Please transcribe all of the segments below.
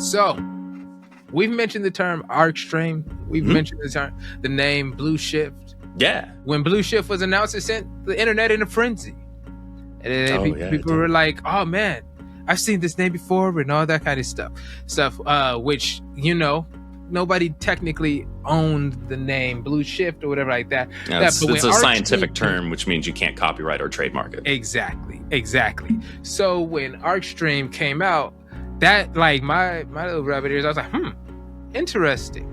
So, we've mentioned the term Arcstream. We've mentioned the name Blue Shift. Yeah. When Blue Shift was announced, it sent the internet in a frenzy. And people were like, "Oh man, I've seen this name before," and all that kind of stuff. Which nobody technically owned the name Blue Shift or whatever like that. Yeah, it's a scientific term, which means you can't copyright or trademark it. Exactly. So when Arcstream came out, that like my little rabbit ears, I was like, interesting.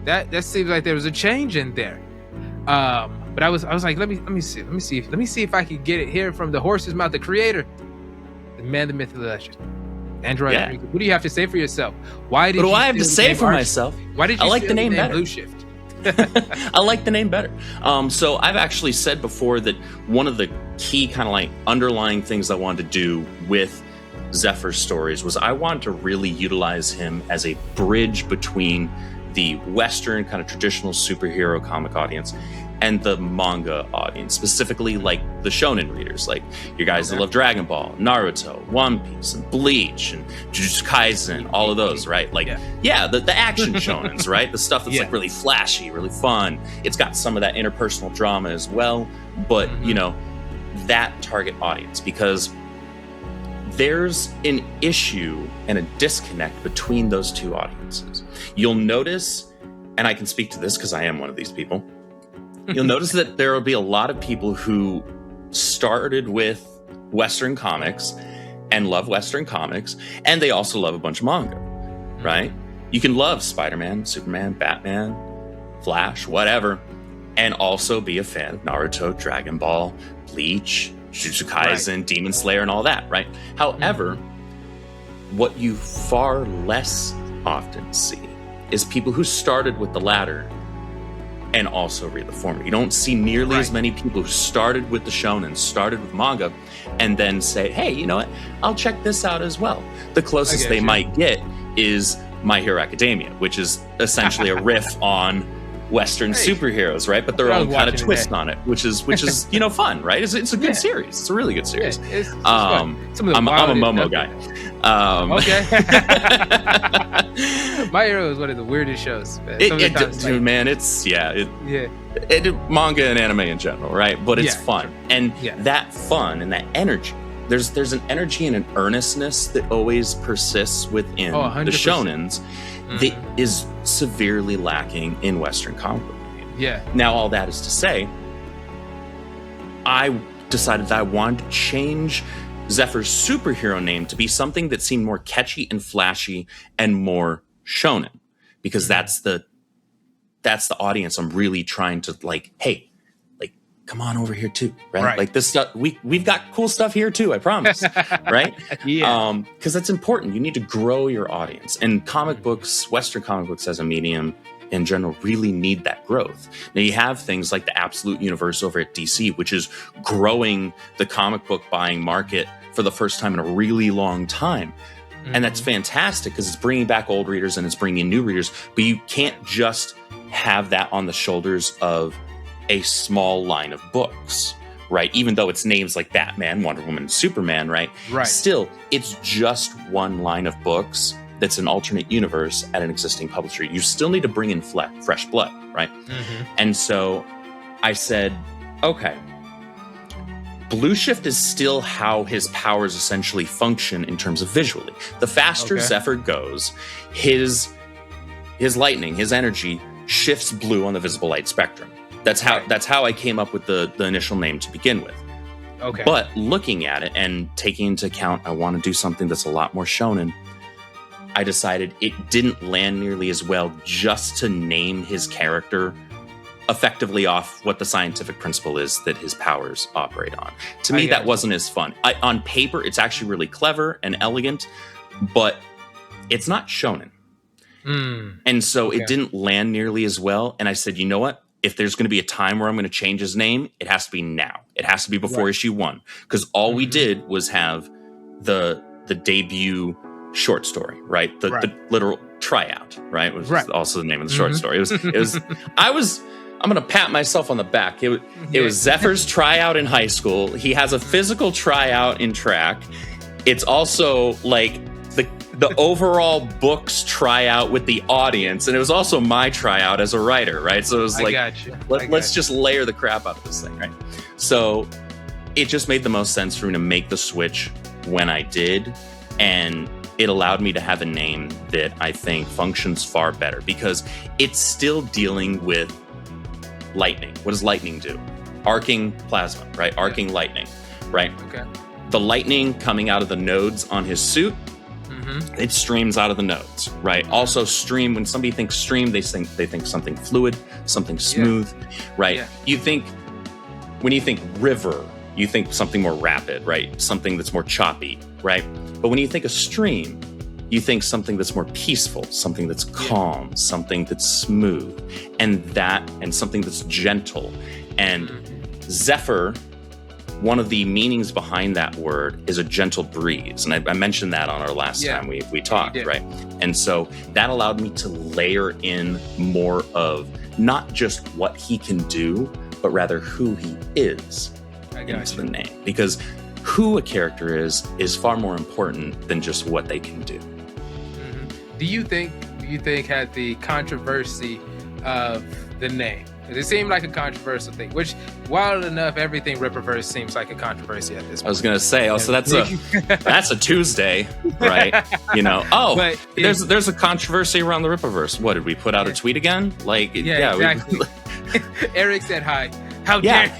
That seems like there was a change in there. But I was like, let me see if I can get it here from the horse's mouth, the creator, the man, the myth, the legend. Android. Yeah. What do you have to say for yourself? What do I have to say for myself? Why did you like the name better? Blue Shift? I like the name better. So I've actually said before that one of the key kind of like underlying things I wanted to do with Zephyr's stories was I wanted to really utilize him as a bridge between the Western kind of traditional superhero comic audience and the manga audience, specifically like the shonen readers, like your guys that love Dragon Ball, Naruto, One Piece, and Bleach, and Jujutsu Kaisen, all of those, right? Like, the action shonens, right? The stuff that's like really flashy, really fun. It's got some of that interpersonal drama as well, but that target audience, because there's an issue and a disconnect between those two audiences. You'll notice, and I can speak to this because I am one of these people, you'll notice that there will be a lot of people who started with Western comics and love Western comics, and they also love a bunch of manga, right? You can love Spider-Man, Superman, Batman, Flash, whatever, and also be a fan of Naruto, Dragon Ball, Bleach, Jujutsu Kaisen, Demon Slayer, and all that, right? However, what you far less often see is people who started with the latter and also read the former. You don't see nearly as many people who started with the shonen, started with manga, and then say, hey, you know what? I'll check this out as well. The closest they might get is My Hero Academia, which is essentially a riff on Western superheroes, right? But their own kind of twist on it, which is fun, right? It's a good series. It's a really good series. It's I'm a Momo guy. Okay. My Hero is one of the weirdest shows, man. Manga and anime in general, right? But it's fun, and that fun and that energy. There's an energy and an earnestness that always persists within the shonens that is severely lacking in Western comic book media. Yeah. Now, all that is to say, I decided that I wanted to change Zephyr's superhero name to be something that seemed more catchy and flashy and more shonen, because that's the audience I'm really trying to come on over here too, right? Like this stuff, we've got cool stuff here too, I promise, right? Because that's important. You need to grow your audience, and comic books, Western comic books as a medium in general, really need that growth. Now you have things like the Absolute Universe over at DC, which is growing the comic book buying market for the first time in a really long time. And that's fantastic because it's bringing back old readers and it's bringing in new readers, but you can't just have that on the shoulders of a small line of books, right? Even though it's names like Batman, Wonder Woman, Superman, right? Still, it's just one line of books that's an alternate universe at an existing publisher. You still need to bring in fresh blood, right? And so I said, okay, Blue Shift is still how his powers essentially function in terms of visually. The faster Zephyr goes, his lightning, his energy shifts blue on the visible light spectrum. That's how I came up with the initial name to begin with. Okay. But looking at it and taking into account, I want to do something that's a lot more shonen. I decided it didn't land nearly as well just to name his character effectively off what the scientific principle is that his powers operate on. To me, that wasn't as fun. On paper, it's actually really clever and elegant, but it's not shonen. And so it didn't land nearly as well. And I said, you know what? If there's going to be a time where I'm going to change his name, it has to be now. It has to be before issue 1. Because all we did was have the debut short story, right? The literal tryout, right? Was also the name of the short story. It was I'm going to pat myself on the back. It was Zephyr's tryout in high school. He has a physical tryout in track. It's also like the overall book's tryout with the audience, and it was also my tryout as a writer, right? So it was like, let's just layer the crap out of this thing, right? So it just made the most sense for me to make the switch when I did, and it allowed me to have a name that I think functions far better because it's still dealing with lightning. What does lightning do? Arcing plasma, right? Arcing lightning, right? Okay. The lightning coming out of the nodes on his suit, it streams out of the nodes, right? Also stream, when somebody thinks stream, they think something fluid, something smooth, right? Yeah. When you think river, you think something more rapid, right? Something that's more choppy, right? But when you think of stream, you think something that's more peaceful, something that's calm, something that's smooth, and something that's gentle. And Zephyr, one of the meanings behind that word is a gentle breeze. And I mentioned that on our last time we talked, right? And so that allowed me to layer in more of not just what he can do, but rather who he is into the name. Because who a character is far more important than just what they can do. Do you think had the controversy of the name? It seemed like a controversial thing, which, wild enough, everything Rippaverse seems like a controversy at this point. I was going to say, so that's a Tuesday, right? But there's a controversy around the Rippaverse. What, did we put out a tweet again? Exactly. Eric said hi. How dare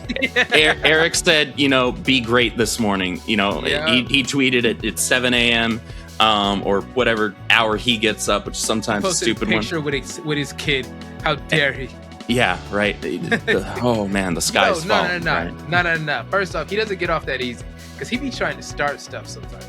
Eric said, be great this morning. He tweeted at 7 a.m. Or whatever hour he gets up, which is sometimes a stupid one. Picture with his kid. How dare he? Yeah, right. Oh man, the sky's falling. No. First off, he doesn't get off that easy because he be trying to start stuff sometimes.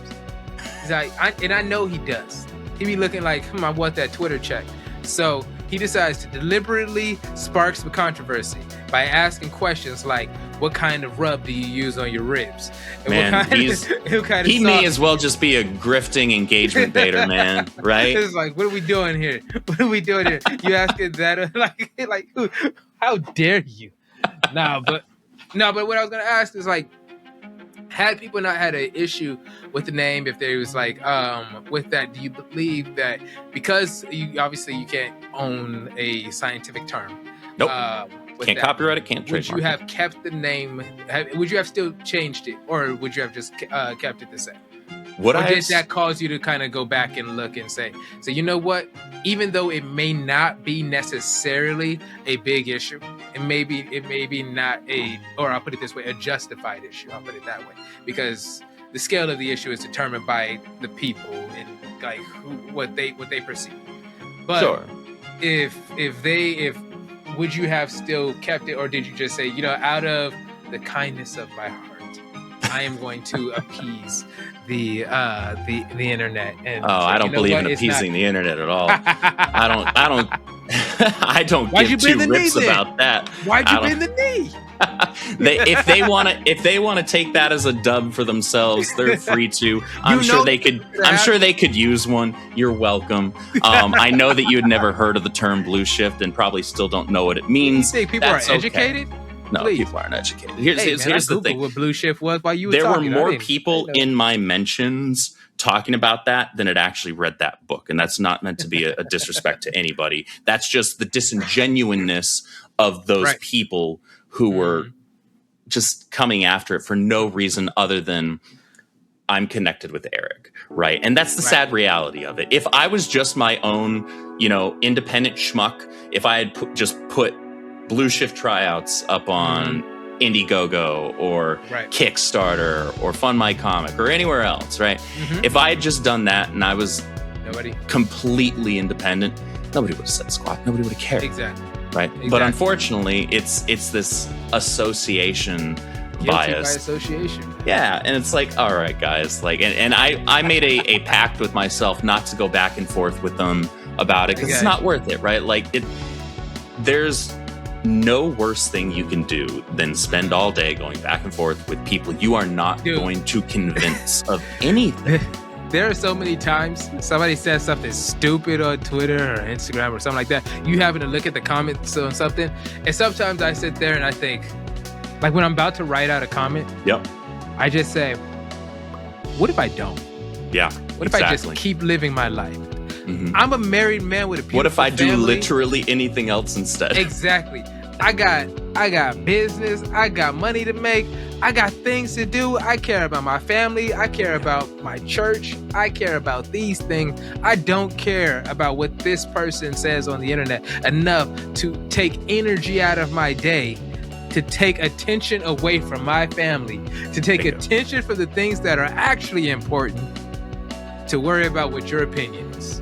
He's like, I know he does. He be looking like, I want that Twitter check. So he decides to deliberately spark some controversy by asking questions like, what kind of rub do you use on your ribs? And man, he may as well just be a grifting engagement baiter, man, right? It's like, what are we doing here? You asking that? like who? How dare you? But what I was gonna ask is like, had people not had an issue with the name, if there was like, with that, do you believe that because you can't own a scientific term? Nope. Can't copyright it, can't trademark it. Would you have kept the name? Would you have still changed it, or would you have just kept it the same? Did that cause you to kind of go back and look and say, so you know what? Even though it may not be necessarily a big issue, it may be not or I'll put it this way, a justified issue. I'll put it that way, because the scale of the issue is determined by the people and like what they perceive. But sure. if would you have still kept it, or did you just say, out of the kindness of my heart, I am going to appease the internet? And I don't believe in appeasing the internet at all. I don't give two rips about that. Why'd you bend the knee? If they want to take that as a dub for themselves, they're free to. I'm sure they could use one. You're welcome. I know that you had never heard of the term blue shift and probably still don't know what it means. You think people are educated? No, Please. People aren't educated. Here's the thing. What blue shift was while you were there talking. There were more people in my mentions talking about that than had actually read that book, and that's not meant to be a disrespect to anybody. That's just the disingenuousness of those people who were just coming after it for no reason other than I'm connected with Eric, right? And that's the sad reality of it. If I was just my own, independent schmuck, if I had just put Blue Shift tryouts up on Indiegogo or Kickstarter or Fund My Comic or anywhere else, right? If I had just done that and I was completely independent, nobody would have said squat. Nobody would have cared. Exactly. Right. Exactly. But unfortunately, it's this association bias. By association. Yeah. And it's like, all right, guys, like, and I made a pact with myself not to go back and forth with them about it because it's not worth it, right? Like there's no worse thing you can do than spend all day going back and forth with people you are not going to convince of anything. There are so many times somebody says something stupid on Twitter or Instagram or something like that. You happen to look at the comments on something. And sometimes I sit there and I think, like when I'm about to write out a comment, yep, I just say, what if I don't? Yeah. What if I just keep living my life? I'm a married man with a beautiful What if I do family. literally anything else instead? Exactly. I got business. I got money to make. I got things to do. I care about my family. I care about my church. I care about these things. I don't care about what this person says on the internet enough to take energy out of my day, to take attention away from my family, to take attention for the things that are actually important, to worry about what your opinion is.